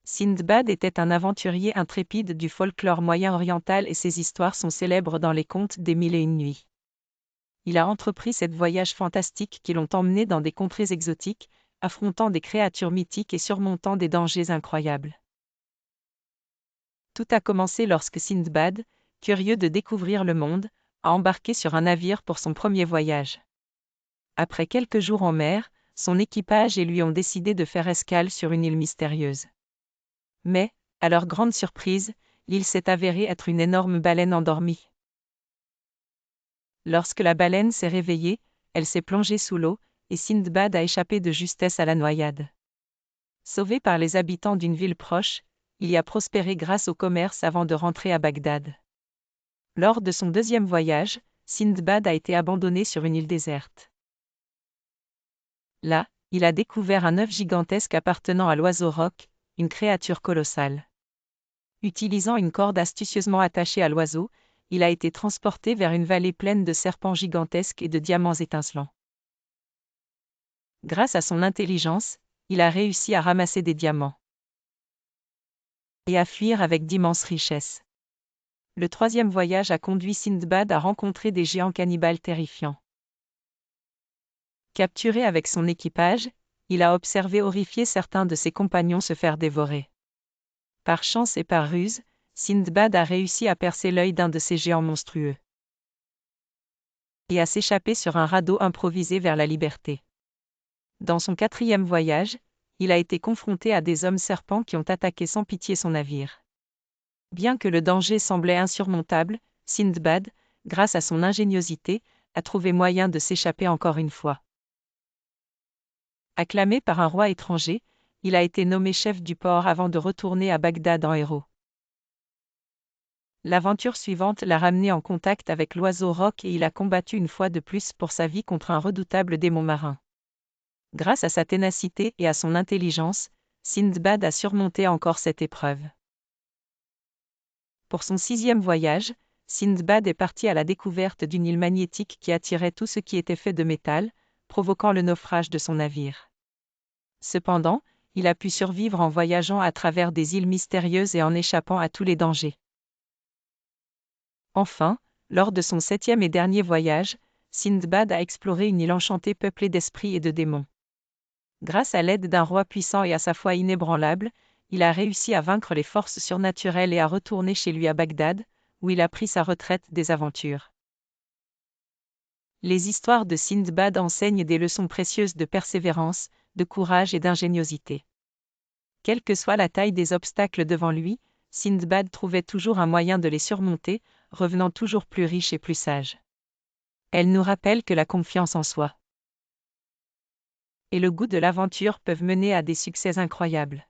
Sindbad était un aventurier intrépide du folklore moyen-oriental et ses histoires sont célèbres dans les contes des Mille et une nuits. Il a entrepris sept voyages fantastiques qui l'ont emmené dans des contrées exotiques, affrontant des créatures mythiques et surmontant des dangers incroyables. Tout a commencé lorsque Sindbad, curieux de découvrir le monde, a embarqué sur un navire pour son premier voyage. Après quelques jours en mer, son équipage et lui ont décidé de faire escale sur une île mystérieuse. Mais, à leur grande surprise, l'île s'est avérée être une énorme baleine endormie. Lorsque la baleine s'est réveillée, elle s'est plongée sous l'eau, et Sindbad a échappé de justesse à la noyade. Sauvé par les habitants d'une ville proche, il y a prospéré grâce au commerce avant de rentrer à Bagdad. Lors de son deuxième voyage, Sindbad a été abandonné sur une île déserte. Là, il a découvert un œuf gigantesque appartenant à l'oiseau roc, une créature colossale. Utilisant une corde astucieusement attachée à l'oiseau, il a été transporté vers une vallée pleine de serpents gigantesques et de diamants étincelants. Grâce à son intelligence, il a réussi à ramasser des diamants et à fuir avec d'immenses richesses. Le troisième voyage a conduit Sindbad à rencontrer des géants cannibales terrifiants. Capturé avec son équipage, il a observé horrifié certains de ses compagnons se faire dévorer. Par chance et par ruse, Sindbad a réussi à percer l'œil d'un de ces géants monstrueux et à s'échapper sur un radeau improvisé vers la liberté. Dans son quatrième voyage, il a été confronté à des hommes serpents qui ont attaqué sans pitié son navire. Bien que le danger semblait insurmontable, Sindbad, grâce à son ingéniosité, a trouvé moyen de s'échapper encore une fois. Acclamé par un roi étranger, il a été nommé chef du port avant de retourner à Bagdad en héros. L'aventure suivante l'a ramené en contact avec l'oiseau roc et il a combattu une fois de plus pour sa vie contre un redoutable démon marin. Grâce à sa ténacité et à son intelligence, Sindbad a surmonté encore cette épreuve. Pour son sixième voyage, Sindbad est parti à la découverte d'une île magnétique qui attirait tout ce qui était fait de métal, provoquant le naufrage de son navire. Cependant, il a pu survivre en voyageant à travers des îles mystérieuses et en échappant à tous les dangers. Enfin, lors de son septième et dernier voyage, Sindbad a exploré une île enchantée peuplée d'esprits et de démons. Grâce à l'aide d'un roi puissant et à sa foi inébranlable, il a réussi à vaincre les forces surnaturelles et à retourner chez lui à Bagdad, où il a pris sa retraite des aventures. Les histoires de Sindbad enseignent des leçons précieuses de persévérance, de courage et d'ingéniosité. Quelle que soit la taille des obstacles devant lui, Sindbad trouvait toujours un moyen de les surmonter, revenant toujours plus riche et plus sage. Elle nous rappelle que la confiance en soi et le goût de l'aventure peuvent mener à des succès incroyables.